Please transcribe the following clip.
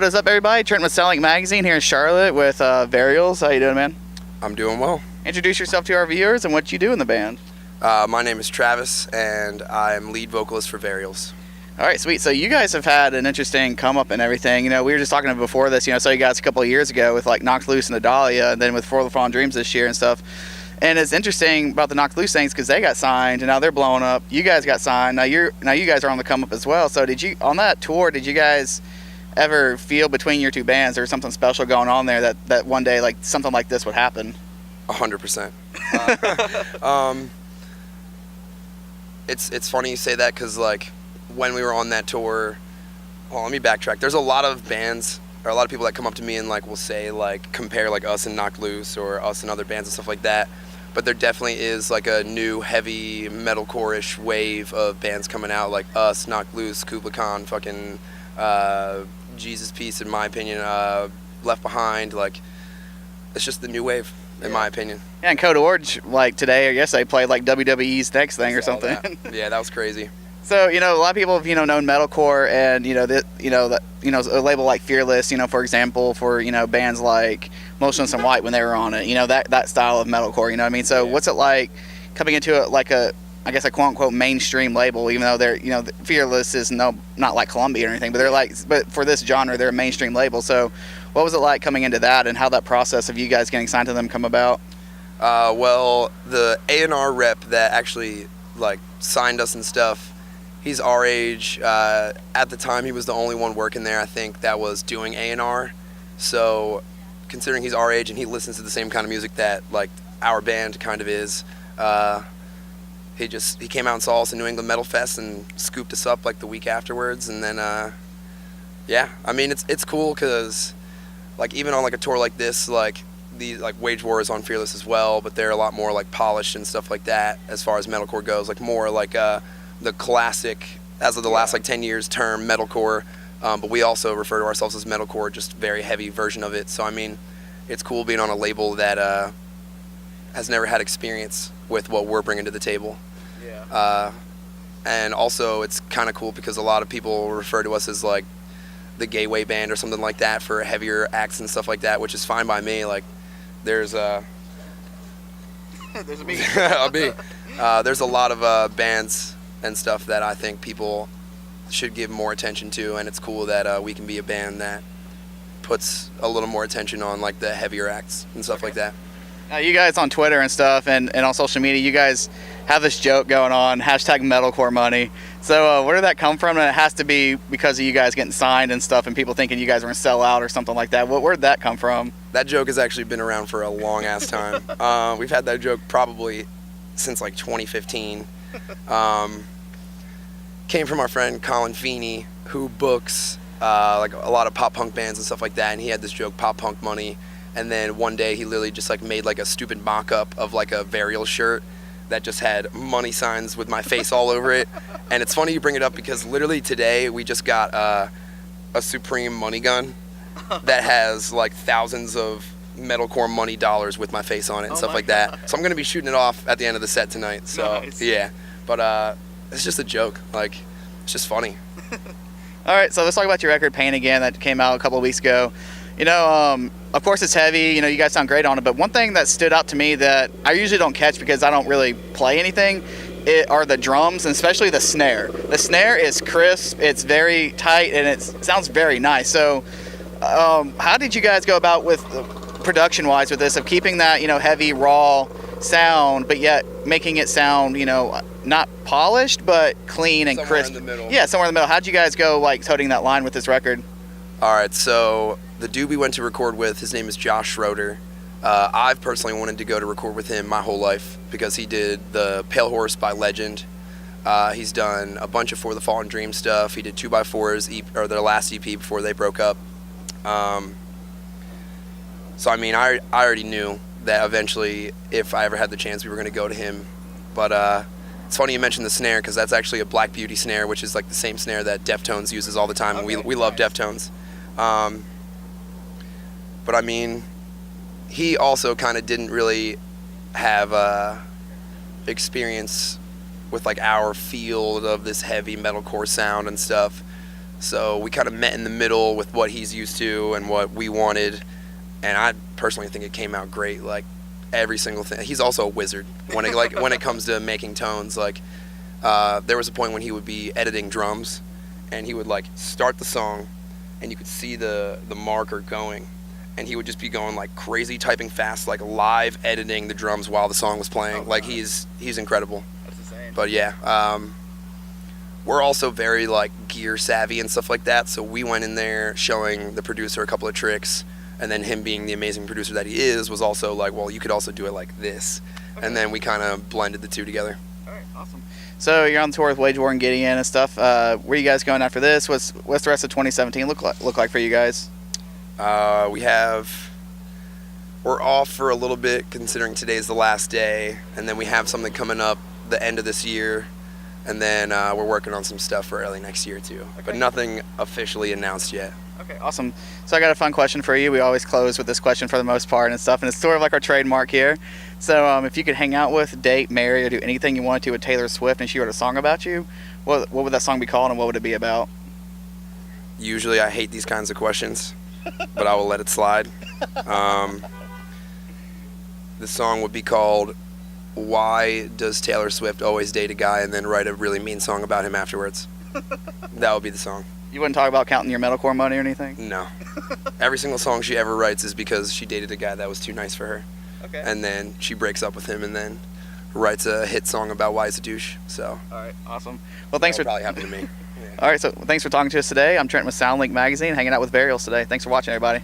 What is up, everybody? Trent with SoundLink Magazine here in Charlotte with Varials. How you doing, man? I'm doing well. Introduce yourself to our viewers and what you do in the band. My name is Travis, and I'm lead vocalist for Varials. All right, sweet. So you guys have had an interesting come up and everything. You know, we were just talking before this. You know, saw you guys a couple of years ago with like Knocked Loose and Adalia, and then with For the Fallen Dreams this year and stuff. And it's interesting about the Knocked Loose things because they got signed and now they're blowing up. You guys got signed. Now you guys are on the come up as well. So on that tour? Did you guys ever feel between your two bands there's something special going on there that one day like something like this would happen? 100%. It's funny you say that because like when we were on that tour, well, let me backtrack. There's a lot of bands or a lot of people that come up to me and like will say like compare like us and Knocked Loose or us and other bands and stuff like that. But there definitely is like a new heavy metalcore-ish wave of bands coming out like us, Knocked Loose, Kubla Khan, fucking Jesus Piece, in my opinion, Left Behind. Like it's just the new wave. In my opinion. Yeah, and Code Orange, like today or yesterday, played like WWE's Next Thing or something. Yeah, that was crazy. So, you know, a lot of people have, known metalcore and, a label like Fearless, for example, for, bands like Motionless in White when they were on it, that style of metalcore, you know what I mean? So what's it like coming into it like a quote unquote mainstream label, even though they're, Fearless is not like Columbia or anything, but but for this genre, they're a mainstream label. So what was it like coming into that and how that process of you guys getting signed to them come about? Well, the A&R rep that actually like signed us and stuff, he's our age. At the time, he was the only one working there, I think, that was doing A&R. So considering he's our age and he listens to the same kind of music that like our band kind of is, he came out and saw us in New England Metal Fest and scooped us up like the week afterwards. And then, yeah, I mean, it's cool because like even on like a tour like this, like the like Wage War is on Fearless as well, but they're a lot more like polished and stuff like that as far as metalcore goes, like more like the classic, as of the last like 10 years term, metalcore, but we also refer to ourselves as metalcore, just very heavy version of it. So I mean, it's cool being on a label that has never had experience with what we're bringing to the table. Yeah. And also it's kind of cool because a lot of people refer to us as like the gateway band or something like that for heavier acts and stuff like that, which is fine by me. Like there's there's a bee. A bee. There's a lot of bands and stuff that I think people should give more attention to, and it's cool that we can be a band that puts a little more attention on like the heavier acts and stuff like that. Now you guys on Twitter and stuff and on social media, you guys have this joke going on, #metalcore money. So where did that come from? And it has to be because of you guys getting signed and stuff and people thinking you guys were going to sell out or something like that. Where did that come from? That joke has actually been around for a long ass time. We've had that joke probably since like 2015. Came from our friend Colin Feeney, who books like a lot of pop punk bands and stuff like that, and he had this joke, pop punk money. And then one day he literally just like made like a stupid mock-up of like a Varials shirt that just had money signs with my face all over it. And it's funny you bring it up because literally today we just got a Supreme money gun that has like thousands of metalcore money dollars with my face on it and stuff like that. So I'm gonna be shooting it off at the end of the set tonight. So nice. Yeah, but it's just a joke. Like it's just funny. All right, so let's talk about your record, Pain Again, that came out a couple of weeks ago. Of course it's heavy, you guys sound great on it, but one thing that stood out to me that I usually don't catch because I don't really play anything are the drums, and especially the snare. The snare is crisp, it's very tight, and it sounds very nice. So how did you guys go about with production-wise with this, of keeping that, heavy, raw sound, but yet making it sound, not polished, but clean and crisp? Somewhere in the middle. Yeah, somewhere in the middle. How'd you guys go, like, toting that line with this record? All right, so the dude we went to record with, his name is Josh Schroeder. I've personally wanted to go to record with him my whole life because he did the Pale Horse by Legend. He's done a bunch of For the Fallen Dreams stuff. He did 2x4's or their last EP before they broke up. So I mean, I already knew that eventually, if I ever had the chance, we were going to go to him. But it's funny you mentioned the snare because that's actually a Black Beauty snare, which is like the same snare that Deftones uses all the time. Okay, and we love Deftones. But I mean, he also kind of didn't really have experience with like our field of this heavy metalcore sound and stuff. So we kind of met in the middle with what he's used to and what we wanted, and I personally think it came out great. Like every single thing. He's also a wizard when it comes to making tones. Like there was a point when he would be editing drums, and he would like start the song, and you could see the marker going, and he would just be going like crazy, typing fast, like live editing the drums while the song was playing. Oh, like he's incredible. That's insane. But yeah, we're also very like gear savvy and stuff like that. So we went in there showing the producer a couple of tricks, and then him being the amazing producer that he is was also like, well, you could also do it like this. Okay. And then we kind of blended the two together. All right, awesome. So you're on tour with Wage War and Gideon and stuff. Where are you guys going after this? What's the rest of 2017 look like for you guys? We're off for a little bit, considering today's the last day, and then we have something coming up the end of this year, and then we're working on some stuff for early next year too. Okay. But nothing officially announced yet. Okay, awesome. So I got a fun question for you. We always close with this question for the most part and stuff, and it's sort of like our trademark here. So if you could hang out with, date, marry, or do anything you wanted to with Taylor Swift and she wrote a song about you, what would that song be called and what would it be about? Usually I hate these kinds of questions, but I will let it slide. The song would be called "Why Does Taylor Swift Always Date a Guy and Then Write a Really Mean Song About Him Afterwards." That would be the song. You wouldn't talk about counting your metalcore money or anything? No. Every single song she ever writes is because she dated a guy that was too nice for her. Okay. And then she breaks up with him and then writes a hit song about why he's a douche. So. All right, awesome. Well, thanks for probably happened to me. Yeah. All right, so thanks for talking to us today. I'm Trent with SoundLink Magazine, hanging out with Varials today. Thanks for watching, everybody.